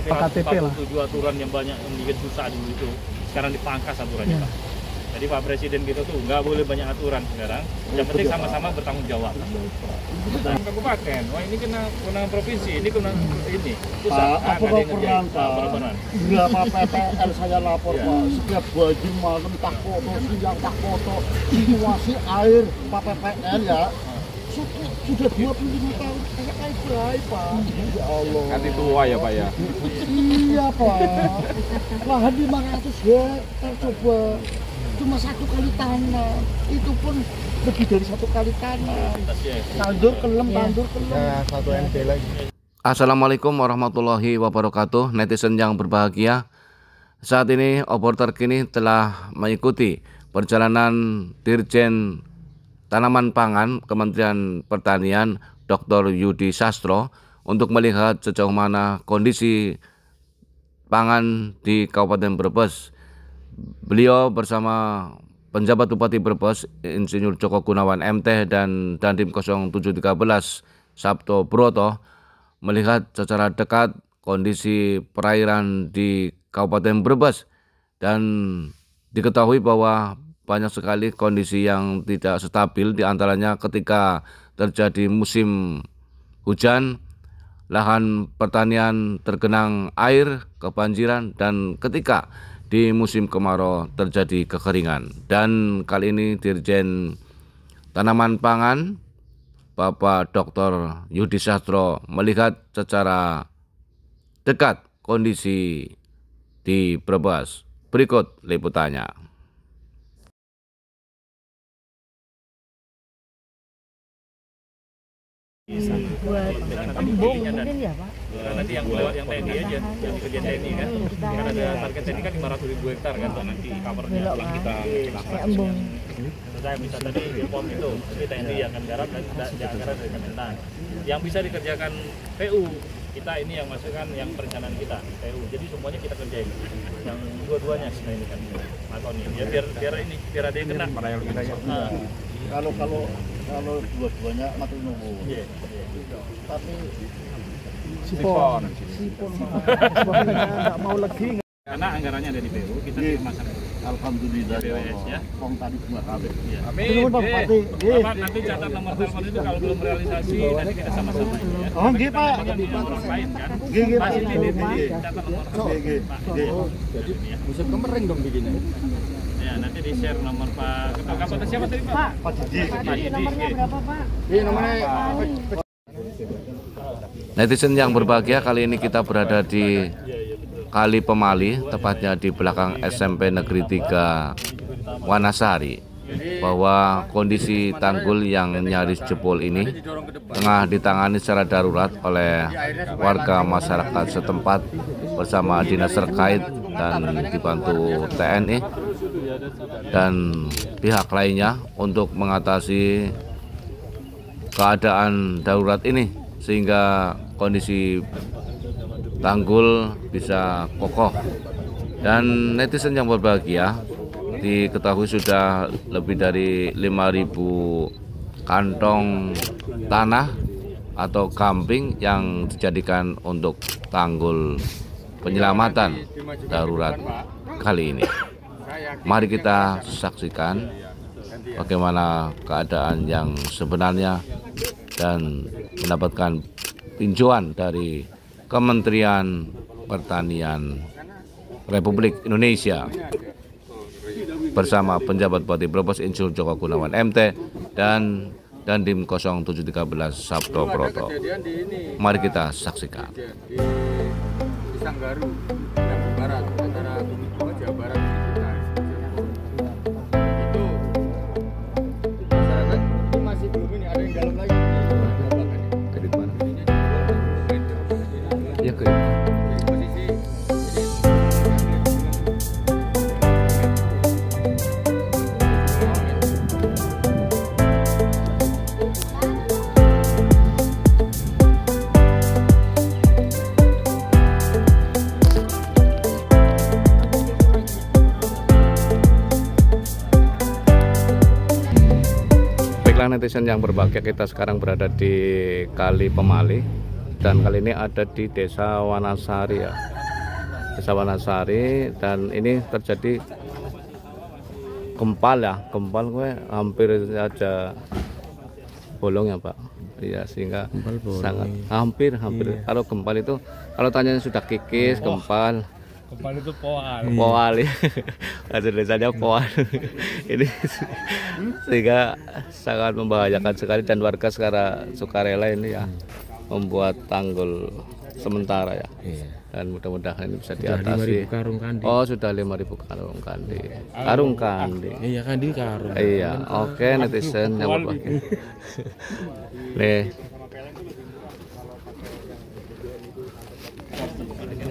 KTP 47 aturan yang banyak yang bikin susah dulu itu sekarang dipangkas aturannya Pak. Jadi Pak Presiden kita tuh nggak boleh banyak aturan sekarang. Yang penting sama-sama bertanggung jawab. Kabupaten, wah ini kena kewenangan provinsi, ini kewenangan ini. Pak, aku mau pernah berapa PPL saya lapor Pak. Setiap baju malam tak foto, siang tak foto. Situasi air Pak PPL ya. Sudah 25 tahun kayak baik Pak. Ya Allah. Kan tua ya Pak ya. Iya Pak. Lahan 500 hektar coba. Cuma 1 kali tanah, itu pun lebih dari 1 kali tanah. Tandur kelem. Ya, 1 MT lagi. Assalamualaikum warahmatullahi wabarakatuh. Netizen yang berbahagia, saat ini opor terkini telah mengikuti perjalanan Dirjen Tanaman Pangan Kementerian Pertanian Dr. Yudi Sastro untuk melihat sejauh mana kondisi pangan di Kabupaten Brebes. Beliau bersama penjabat Bupati Brebes Insinyur Joko Gunawan MT dan Dandim 0713 Sabto Broto melihat secara dekat kondisi perairan di Kabupaten Brebes, dan diketahui bahwa banyak sekali kondisi yang tidak stabil, diantaranya ketika terjadi musim hujan lahan pertanian tergenang air, kebanjiran, dan ketika di musim kemarau terjadi kekeringan. Dan kali ini Dirjen Tanaman Pangan Bapak Dr. Yudi Sastro melihat secara dekat kondisi di Brebes. Berikut liputannya. Buat embung mungkin ya Pak. Nanti yang lewat yang TNI aja, yang kerja TNI kan. Karena ada target TNI kan 500.000 hektar kan, nanti covernya yang kita kayak embung. Saya bisa tadi inform itu, tapi TNI yang akan garap dan anggaran dari Kementan. Yang bisa dikerjakan PU, kita ini yang masukkan yang perencanaan kita PU. Jadi semuanya kita kerjain. Yang dua-duanya sih ini kan. Atau nih, ya biar ada yang kena. Kalau dua-duanya mati nunggu. Tapi Sipon nggak mau lagi. Karena anggarannya ada di PU, kita masak. Alhamdulillah BWS ya. Kong tadi 2 kali. Amin. Bapak nanti catat nomor telepon itu kalau belum realisasi nanti kita sama-sama ya. Oh nggih Pak. Orang lain kan. Nggih Pak. Catat nomor telepon. Jadi musim kemering dong bikinnya. Ya, nanti di-share nomor Pak Ketua Kabupaten siapa tadi Pak? Pak Jiji. Nomornya berapa Pak? Nomornya Netizen yang berbahagia, kali ini kita berada di Kali Pemali, tepatnya di belakang SMP Negeri 3 Wanasari, bahwa kondisi tanggul yang nyaris jebol ini tengah ditangani secara darurat oleh warga masyarakat setempat bersama dinas terkait dan dibantu TNI dan pihak lainnya untuk mengatasi keadaan darurat ini sehingga kondisi tanggul bisa kokoh. Dan netizen yang berbahagia, diketahui sudah lebih dari 5.000 kantong tanah atau camping yang dijadikan untuk tanggul penyelamatan darurat kali ini. Mari kita saksikan bagaimana keadaan yang sebenarnya dan mendapatkan tinjauan dari Kementerian Pertanian Republik Indonesia bersama penjabat Bupati Brebes Insinyur Joko Gunawan MT dan Dandim 0713 Sabto Broto. Mari kita saksikan. Di Sanggaru, Barat, antara Bukit Tua, Jawa Barat. Itu masyarakat itu masih belum ini, ada yang dalam lagi. Ke depan. Ya ke posisi netizen yang berbahagia, kita sekarang berada di Kali Pemali, Dan kali ini ada di Desa Wanasari ya, Desa Wanasari, dan ini terjadi gempal ya, gempal gue hampir aja bolong ya Pak. Iya, sehingga sangat hampir. Kalau gempal itu, kalau tanya sudah kikis, gempal itu poal. Poal ya. Hasil desanya poal. Ini sehingga sangat membahayakan sekali, dan warga sekarang sukarela ini ya membuat tanggul sementara ya. Dan mudah-mudahan ini bisa diatasi. 5.000 karung kandi. Oh, sudah 5.000 karung kandi. Karung kandi. Iya, kandi karung. Iya, oke netizen yang berbagi. Nih.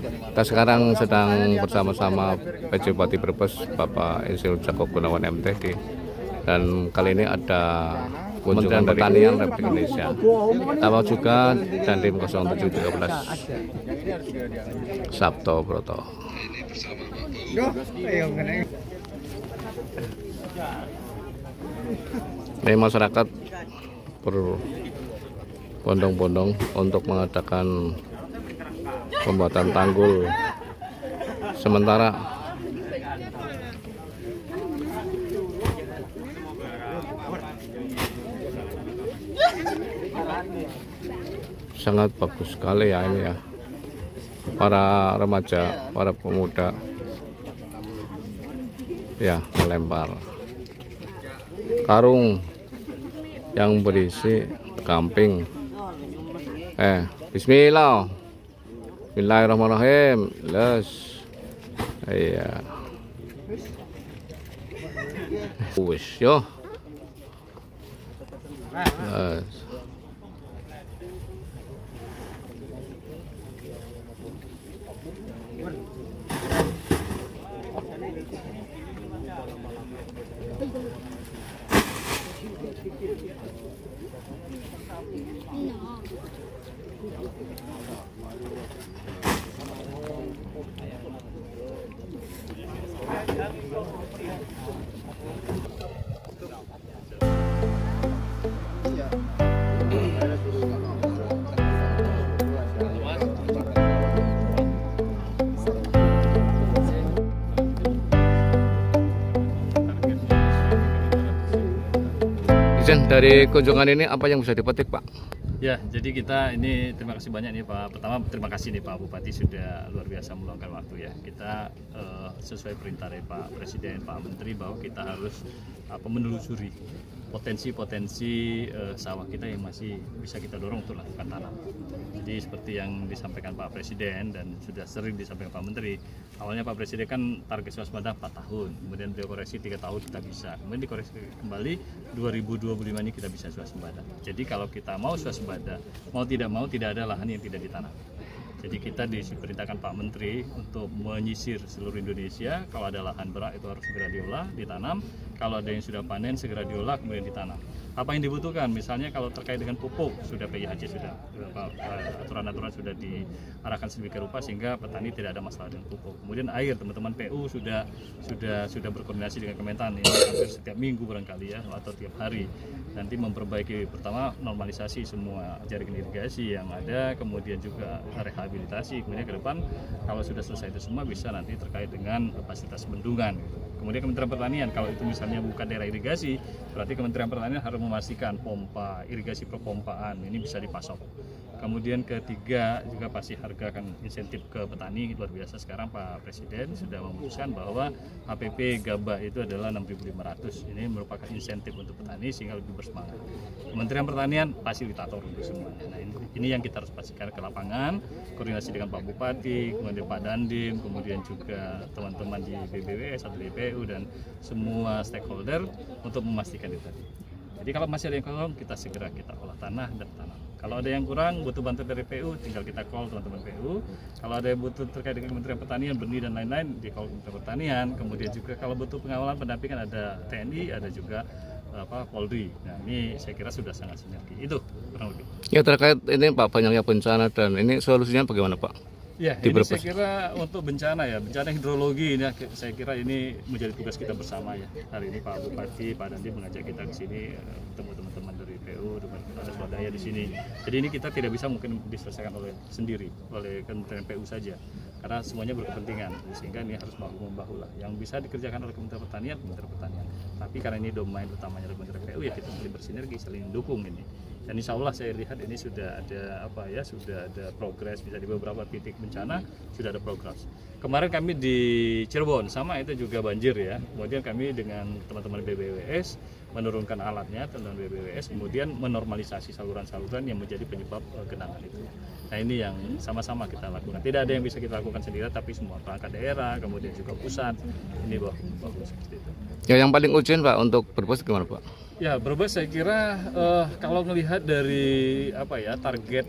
Kita sekarang sedang bersama-sama PJ Bupati Brebes Bapak Insinyur Joko Gunawan MT, dan kali ini ada Kementerian Pertanian Republik Indonesia, sama juga Dandim 0713 Sabto Broto. Ini masyarakat berbondong-bondong untuk mengadakan pembuatan tanggul sementara. Sangat bagus sekali ya ini ya, para remaja, para pemuda ya melempar karung yang berisi gamping. Bismillah. Bismillahirrahmanirrahim. Les. Iya. Wis yo. Les. Izin, dari kunjungan ini apa yang bisa dipetik Pak? Ya, jadi kita ini terima kasih banyak nih Pak. Pertama terima kasih nih Pak Bupati sudah luar biasa meluangkan waktu ya. Kita sesuai perintah dari Pak Presiden, Pak Menteri, bahwa kita harus menelusuri potensi-potensi sawah kita yang masih bisa kita dorong untuk lakukan tanam. Jadi seperti yang disampaikan Pak Presiden dan sudah sering disampaikan Pak Menteri, awalnya Pak Presiden kan target swasembada 4 tahun, kemudian beliau koreksi 3 tahun kita bisa, kemudian dikoreksi kembali 2025 ini kita bisa swasembada. Jadi kalau kita mau swasembada, mau tidak ada lahan yang tidak ditanam. Jadi kita diperintahkan Pak Menteri untuk menyisir seluruh Indonesia. Kalau ada lahan berak itu harus segera diolah, ditanam. Kalau ada yang sudah panen segera diolah kemudian ditanam. Apa yang dibutuhkan? Misalnya kalau terkait dengan pupuk sudah PIHC sudah aturan-aturan sudah diarahkan sedemikian rupa sehingga petani tidak ada masalah dengan pupuk. Kemudian air, teman-teman PU sudah berkoordinasi dengan Kementan ini hampir setiap minggu barangkali ya, atau tiap hari. Nanti memperbaiki pertama normalisasi semua jaringan irigasi yang ada, kemudian juga rehabilitasi. Kemudian ke depan kalau sudah selesai itu semua bisa nanti terkait dengan fasilitas bendungan. Kemudian Kementerian Pertanian, kalau itu misalnya bukan daerah irigasi, berarti Kementerian Pertanian harus memastikan pompa, irigasi perpompaan ini bisa dipasok. Kemudian ketiga juga pasti harga akan insentif ke petani luar biasa. Sekarang Pak Presiden sudah memutuskan bahwa HPP gabah itu adalah 6.500. Ini merupakan insentif untuk petani sehingga lebih bersemangat. Kementerian Pertanian fasilitator untuk semuanya. Nah ini yang kita harus pastikan ke lapangan, koordinasi dengan Pak Bupati, kemudian Pak Dandim, kemudian juga teman-teman di BBWS atau DPU dan semua stakeholder untuk memastikan itu tadi. Jadi kalau masih ada yang kosong, kita segera olah tanah dan tanam. Kalau ada yang kurang, butuh bantuan dari PU, tinggal kita call teman-teman PU. Kalau ada yang butuh terkait dengan Kementerian Pertanian, benih dan lain-lain, di call Kementerian Pertanian. Kemudian juga kalau butuh pengawalan pendampingan ada TNI, ada juga Polri. Nah ini saya kira sudah sangat sinergi. Itu kurang lebih. Ya terkait ini Pak, banyaknya bencana dan ini solusinya bagaimana Pak? Ya, di ini Brebes? saya kira untuk bencana ya, bencana hidrologi ini saya kira ini menjadi tugas kita bersama ya. Hari ini Pak Bupati, Pak Dandi mengajak kita ke sini ketemu teman-teman dari PU, ada swadaya di sini. Jadi ini kita tidak bisa mungkin diselesaikan sendiri oleh Kementerian PU saja, karena semuanya berkepentingan, sehingga ini harus bahu-membahu lah. Yang bisa dikerjakan oleh Kementerian Pertanian, Tapi karena ini domain utamanya dari Kementerian PU ya kita mesti bersinergi, saling dukung ini. Dan insya Allah saya lihat ini sudah ada sudah ada progres, bisa di beberapa titik bencana sudah ada progres. Kemarin kami di Cirebon sama itu juga banjir ya. Kemudian kami dengan teman-teman BBWS menurunkan alatnya tentang BBWS, kemudian menormalisasi saluran-saluran yang menjadi penyebab genangan itu. Nah ini yang sama-sama kita lakukan. Tidak ada yang bisa kita lakukan sendiri, tapi semua perangkat daerah, kemudian juga pusat ini bagus seperti itu. Ya, yang paling urgent Pak untuk Brebes gimana Pak? Ya, Brebes saya kira kalau melihat dari target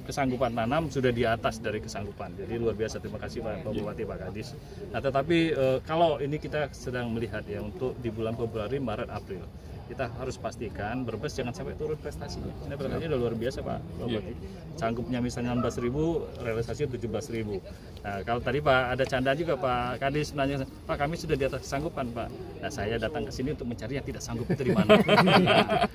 kesanggupan tanam sudah di atas dari kesanggupan. Jadi luar biasa, terima kasih Pak Bupati, Pak Kadis. Nah, tetapi kalau ini kita sedang melihat ya untuk di bulan Februari, Maret, April. Kita harus pastikan Brebes jangan sampai turun prestasinya. Ini prestasinya udah luar biasa Pak Bupati. Canggupnya misalnya 16.000, realisasi 17.000. Nah, kalau tadi Pak ada canda juga Pak Kadis nanya, Pak kami sudah di atas kesanggupan Pak. Nah, saya datang ke sini untuk mencari yang tidak sanggup itu di mana.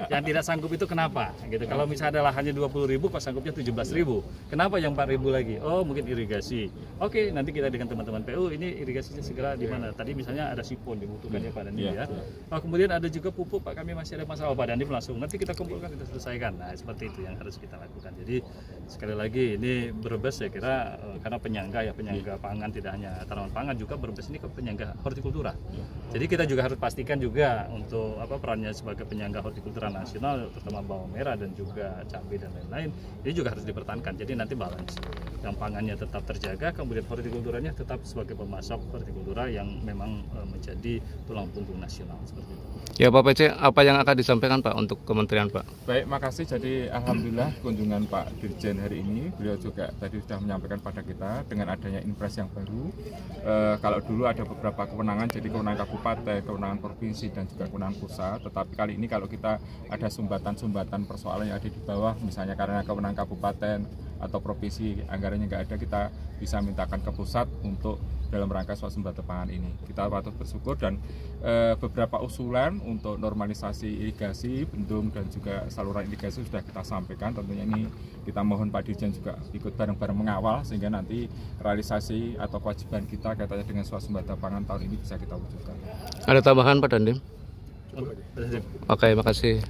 Yang tidak sanggup itu kenapa? Gitu. Kalau misalnya ada lahannya 20.000, kok sanggupnya 17.000. Kenapa yang 4.000 lagi? Oh, mungkin irigasi. Oke, nanti kita dengan teman-teman PU ini irigasinya segera di mana? Tadi misalnya ada sipon dibutuhkannya Pak Dandi ya. Oh, kemudian ada juga pupuk Pak, kami masih ada masalah Pak Dandi langsung. Nanti kita kumpulkan, kita selesaikan. Nah, seperti itu yang harus kita lakukan. Jadi sekali lagi ini Brebes saya kira karena penyangga pangan, tidak hanya tanaman pangan, juga Brebes ini penyangga hortikultura. Jadi kita juga harus pastikan juga untuk perannya sebagai penyangga hortikultura nasional, terutama bawang merah dan juga cabai dan lain-lain, ini juga harus dipertahankan. Jadi nanti balance, yang pangannya tetap terjaga, kemudian hortikulturanya tetap sebagai pemasok hortikultura yang memang menjadi tulang punggung nasional seperti itu. Ya Pak PC, apa yang akan disampaikan Pak untuk kementerian Pak? Baik, makasih. Jadi alhamdulillah kunjungan Pak Dirjen hari ini, beliau juga tadi sudah menyampaikan pada kita dengan adanya impres yang baru. Kalau dulu ada beberapa kewenangan, jadi kewenangan kabupaten, kewenangan provinsi dan juga kewenangan pusat. Tetapi kali ini kalau kita ada sumbatan persoalan yang ada di bawah, misalnya karena kewenangan kabupaten atau provinsi anggarannya nggak ada, kita bisa mintakan ke pusat untuk dalam rangka swasembada pangan ini. Kita patut bersyukur dan beberapa usulan untuk normalisasi irigasi, bendung dan juga saluran irigasi sudah kita sampaikan. Tentunya ini kita mohon Pak Dirjen juga ikut bareng-bareng mengawal sehingga nanti realisasi atau kewajiban kita kaitannya dengan swasembada pangan tahun ini bisa kita wujudkan. Ada tambahan Pak Dandim? Oke, makasih.